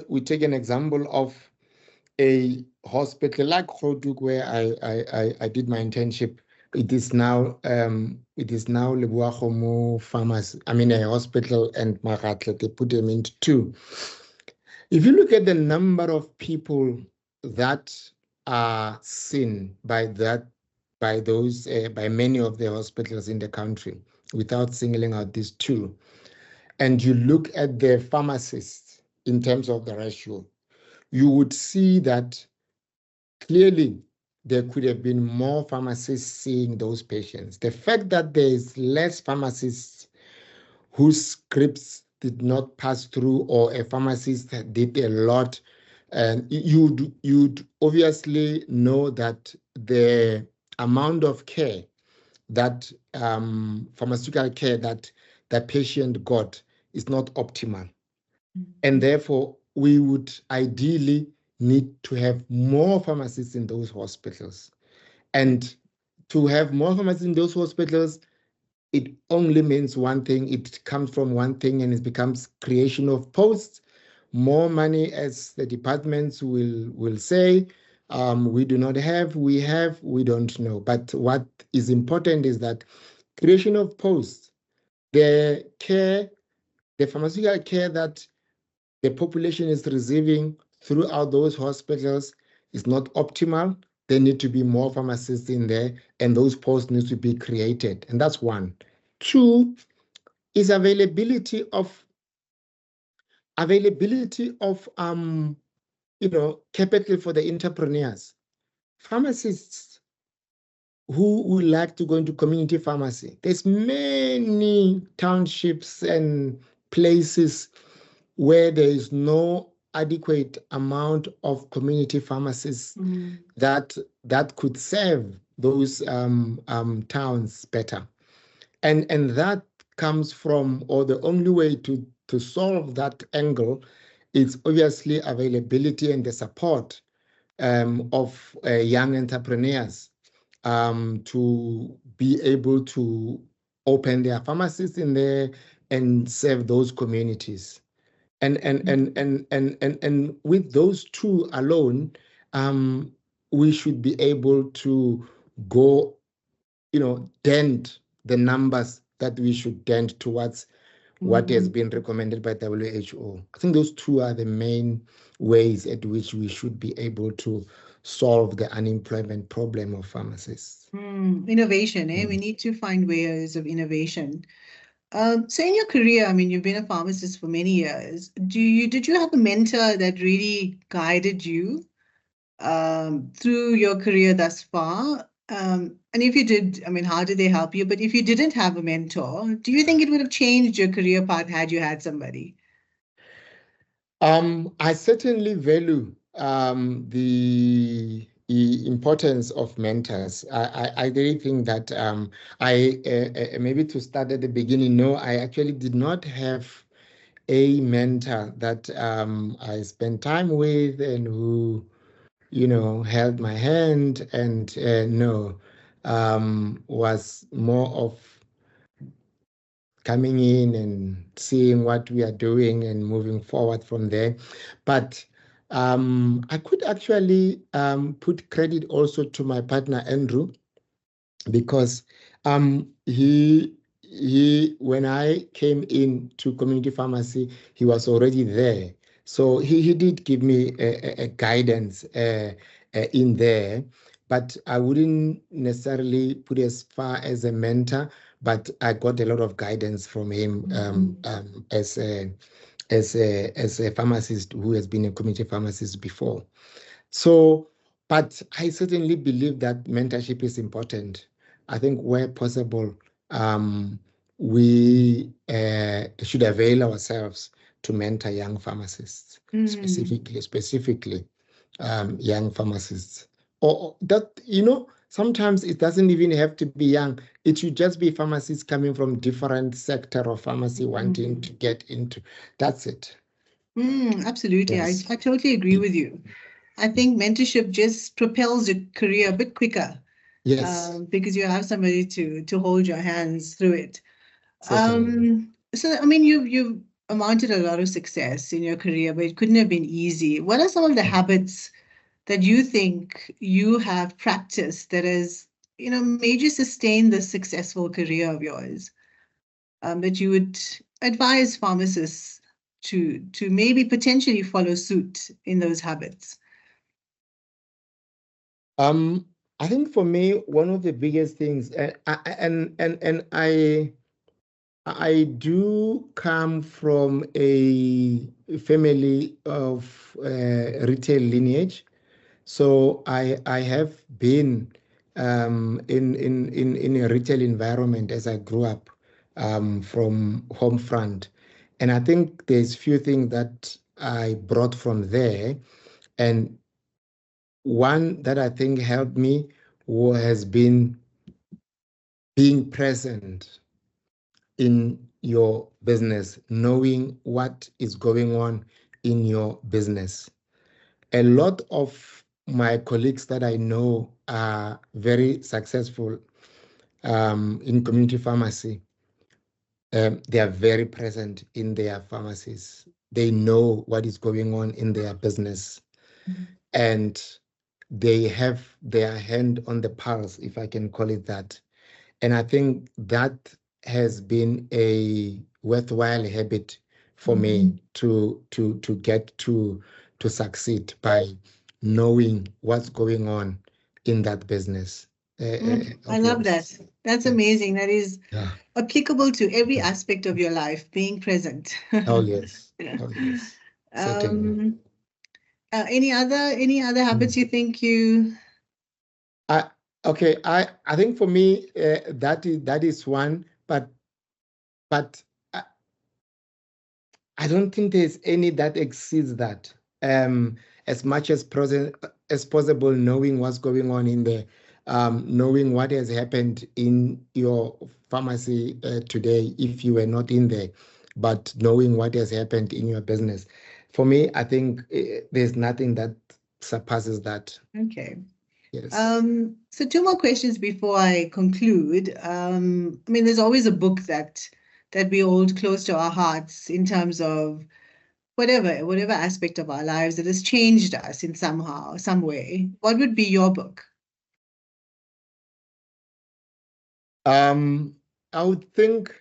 we take an example of a hospital like Kgotuk, where I did my internship. It is now Leboa Kgomo Pharmacy. I mean, a hospital and Magatle. They put them into two. If you look at the number of people that are seen by many of the hospitals in the country, without singling out these two, and you look at the pharmacists in terms of the ratio, you would see that clearly there could have been more pharmacists seeing those patients. The fact that there is less pharmacists whose scripts did not pass through, or a pharmacist that did a lot, and you'd obviously know that the amount of care that pharmaceutical care that the patient got is not optimal. And therefore, we would ideally need to have more pharmacists in those hospitals. And to have more pharmacists in those hospitals, it only means one thing. It comes from one thing, and it becomes creation of posts, more money, as the departments will say. We do not have, we have, we don't know. But what is important is that creation of posts, the care, the pharmaceutical care that the population is receiving throughout those hospitals is not optimal. There need to be more pharmacists in there, and those posts need to be created. And that's one. Two is availability of capital for the entrepreneurs. Pharmacists who would like to go into community pharmacy. There's many townships and places where there is no adequate amount of community pharmacists that could serve those towns better. And that comes from, or the only way to solve that angle is obviously availability and the support of young entrepreneurs to be able to open their pharmacies in there and serve those communities. And with those two alone, we should be able to go, dent the numbers that we should dent towards what has been recommended by WHO. I think those two are the main ways at which we should be able to solve the unemployment problem of pharmacists. Innovation, We need to find ways of innovation. So in your career, I mean, you've been a pharmacist for many years. Did you have a mentor that really guided you through your career thus far? And if you did, I mean, how did they help you? But if you didn't have a mentor, do you think it would have changed your career path had you had somebody? I certainly value the importance of mentors. I really think that maybe to start at the beginning, no, I actually did not have a mentor that I spent time with and who, held my hand, and no, was more of coming in and seeing what we are doing and moving forward from there. But I could actually put credit also to my partner, Andrew, because he when I came into community pharmacy, he was already there. So he did give me a guidance in there, but I wouldn't necessarily put as far as a mentor, but I got a lot of guidance from him as a pharmacist who has been a community pharmacist before. So, but I certainly believe that mentorship is important. I think where possible, we should avail ourselves to mentor young pharmacists, specifically young pharmacists. Or that, sometimes it doesn't even have to be young. It should just be pharmacists coming from different sector of pharmacy wanting to get into. That's it. Absolutely. Yes. I totally agree with you. I think mentorship just propels your career a bit quicker. Yes. Because you have somebody to hold your hands through it. Certainly. So I mean, you've amounted a lot of success in your career, but it couldn't have been easy. What are some of the habits that you think you have practiced that has, made you sustain the successful career of yours? That you would advise pharmacists to maybe potentially follow suit in those habits? I think for me, one of the biggest things, and I do come from a family of retail lineage, so I have been in a retail environment as I grew up from home front, and I think there's few things that I brought from there, and one that I think helped me has been being present in your business, knowing what is going on in your business. A lot of my colleagues that I know are very successful in community pharmacy. They are very present in their pharmacies. They know what is going on in their business, and they have their hand on the pulse, if I can call it that. And I think that has been a worthwhile habit for me to get to succeed by knowing what's going on in that business I of love that. yours. That's Yeah. amazing. That is Yeah. applicable to every aspect of your life, being present. Oh yes. Oh yes. Certainly. um, any other habits Mm. you think you? I okay. I think for me that is one, but I don't think there's any that exceeds that. As much as present as possible, knowing what's going on in there, knowing what has happened in your pharmacy today, if you were not in there, but knowing what has happened in your business. For me, I think there's nothing that surpasses that. Okay. Yes. So two more questions before I conclude. I mean, there's always a book that we hold close to our hearts in terms of whatever aspect of our lives that has changed us in some way. What would be your book? I would think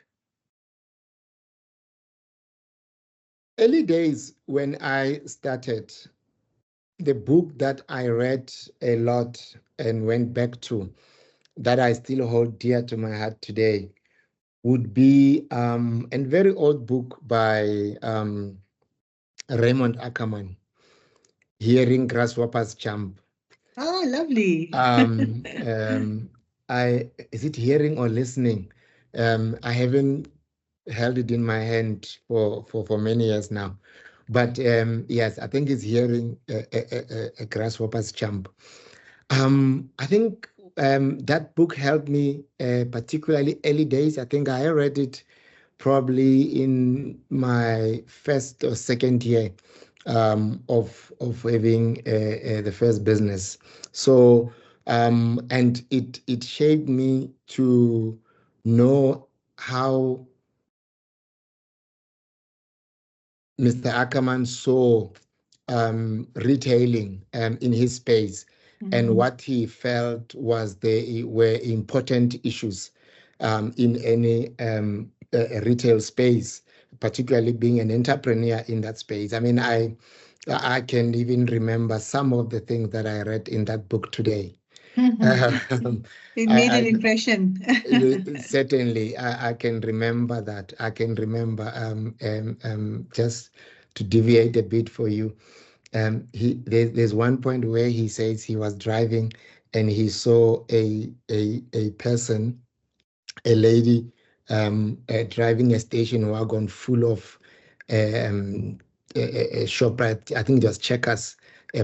early days when I started, the book that I read a lot and went back to, that I still hold dear to my heart today, would be a very old book by Raymond Ackerman, Hearing Grasshoppers Jump. Oh, lovely. Um, um, is it hearing or listening? I haven't held it in my hand for many years now. But yes, I think it's hearing a grasshopper's jump. I think that book helped me, particularly early days. I think I read it probably in my first or second year of having the first business. So and it shaped me to know how Mr. Ackerman saw retailing in his space, and what he felt was they were important issues in any retail space, particularly being an entrepreneur in that space. I mean, I can even remember some of the things that I read in that book today. Um, It made an I, impression. Certainly, I can remember that. I can remember just to deviate a bit for you. There's one point where he says he was driving and he saw a person, a lady, driving a station wagon full of um, a ShopRite, I think just checkers,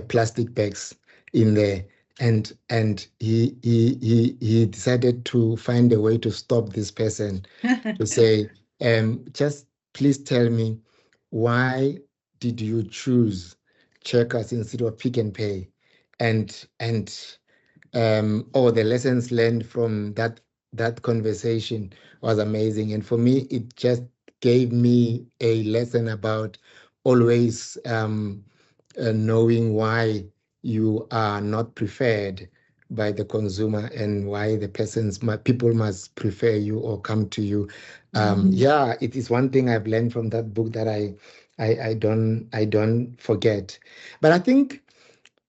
plastic bags in there. And he decided to find a way to stop this person, to say, just please tell me, why did you choose checkers instead of Pick and Pay? And or the lessons learned from that conversation was amazing. And for me, it just gave me a lesson about always knowing why you are not preferred by the consumer and why people must prefer you or come to you. Yeah, it is one thing I've learned from that book that I don't forget. But I think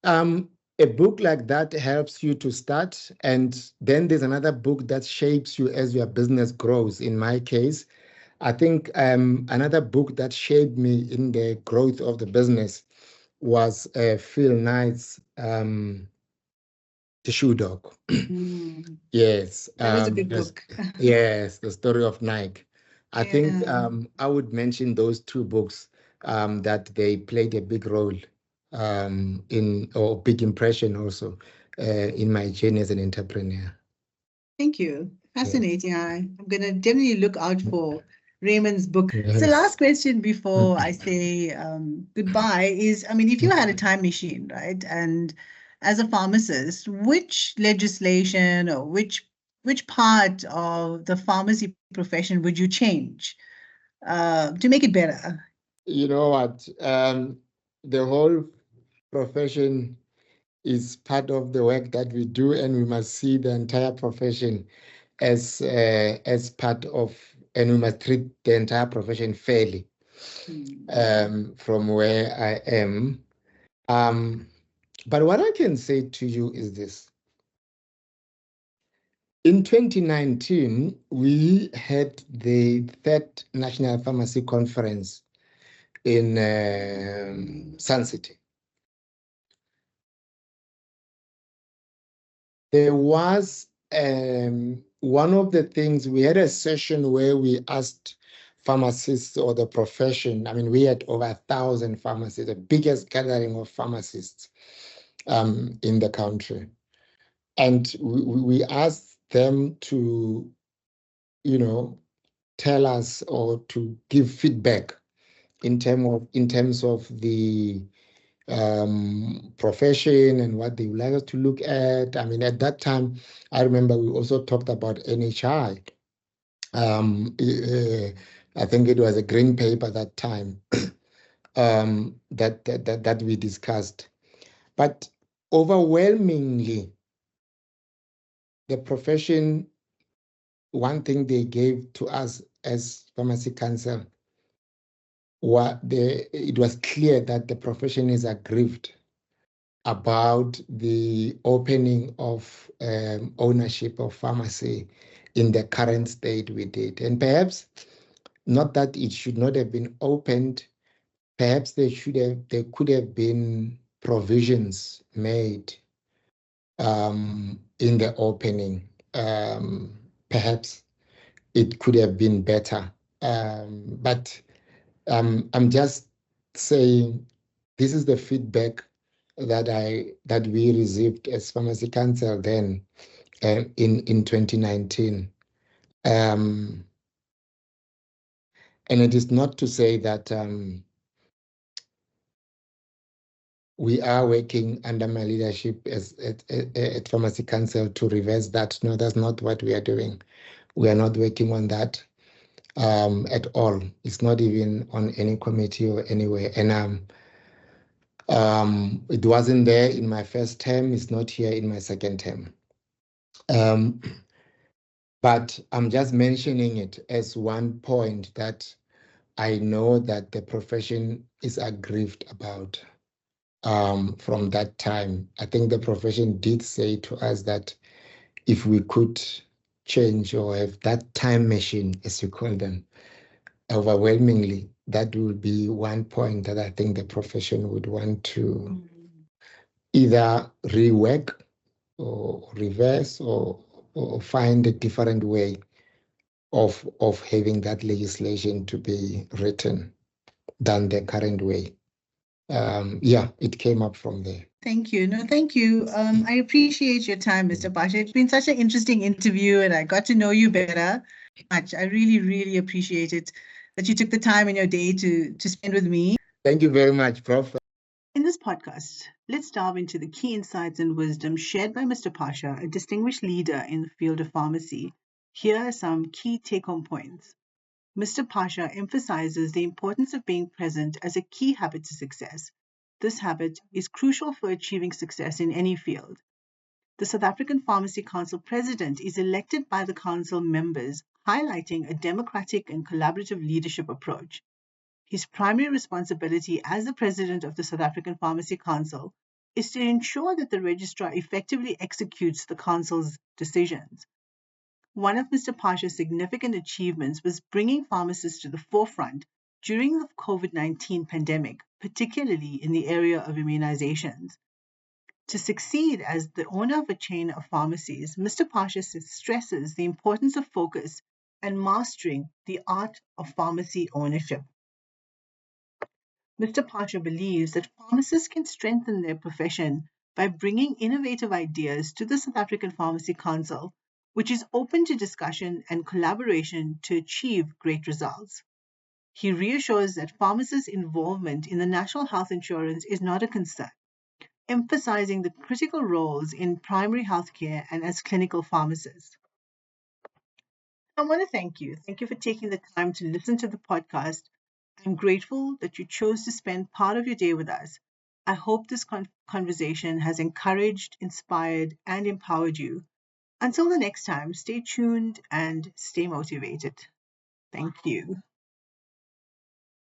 um, a book like that helps you to start, and then there's another book that shapes you as your business grows. In my case, I think another book that shaped me in the growth of the business was Phil Knight's The Shoe Dog. Mm, Yes, that was a good book. yes, the story of Nike. I think Yeah. I would mention those two books that they played a big role in or big impression also in my journey as an entrepreneur. Thank you. Yeah. Fascinating. I'm going to definitely look out for Raymond's book. So, Yes. last question before I say goodbye is, I mean, if you had a time machine, right, and as a pharmacist, which legislation or which part of the pharmacy profession would you change to make it better? You know what? The whole profession is part of the work that we do, and we must see the entire profession as part of, and we must treat the entire profession fairly. From where I am. Um, but what I can say to you is this. In 2019, we had the third National Pharmacy Conference in Sun City. There was one of the things, we had a session where we asked pharmacists or the profession. I mean, we had over 1,000 pharmacists, the biggest gathering of pharmacists in the country. And we asked them to, tell us or to give feedback in terms of the profession and what they would like us to look at. I mean, at that time, I remember we also talked about NHI. I think it was a green paper that time that we discussed. But overwhelmingly, the profession, one thing they gave to us as pharmacy council, it was clear that the profession is aggrieved about the opening of ownership of pharmacy in the current state we did. And perhaps not that it should not have been opened, perhaps there could have been provisions made in the opening. Perhaps it could have been better. But I'm just saying this is the feedback that we received as Pharmacy Council then in 2019. And it is not to say that we are working under my leadership at Pharmacy Council to reverse that. No, that's not what we are doing. We are not working on that at all. It's not even on any committee or anywhere. And it wasn't there in my first term. It's not here in my second term. But I'm just mentioning it as one point that I know that the profession is aggrieved about from that time. I think the profession did say to us that if we could change or have that time machine, as you call them, overwhelmingly, that would be one point that I think the profession would want to either rework or reverse or find a different way of having that legislation to be written than the current way. Yeah, it came up from there. Thank you. No, thank you. I appreciate your time, Mr. Pasha. It's been such an interesting interview, and I got to know you better. Much. I really, really appreciate it that you took the time in your day to spend with me. Thank you very much, Prof. In this podcast, let's dive into the key insights and wisdom shared by Mr. Pasha, a distinguished leader in the field of pharmacy. Here are some key take-home points. Mr. Pasha emphasizes the importance of being present as a key habit to success. This habit is crucial for achieving success in any field. The South African Pharmacy Council president is elected by the council members, highlighting a democratic and collaborative leadership approach. His primary responsibility as the president of the South African Pharmacy Council is to ensure that the registrar effectively executes the council's decisions. One of Mr. Phasha's significant achievements was bringing pharmacists to the forefront during the COVID-19 pandemic, particularly in the area of immunizations. To succeed as the owner of a chain of pharmacies, Mr. Phasha stresses the importance of focus and mastering the art of pharmacy ownership. Mr. Phasha believes that pharmacists can strengthen their profession by bringing innovative ideas to the South African Pharmacy Council, which is open to discussion and collaboration to achieve great results. He reassures that pharmacists' involvement in the national health insurance is not a concern, emphasizing the critical roles in primary healthcare and as clinical pharmacists. I want to thank you. Thank you for taking the time to listen to the podcast. I'm grateful that you chose to spend part of your day with us. I hope this conversation has encouraged, inspired, and empowered you. Until the next time, stay tuned and stay motivated. Thank you.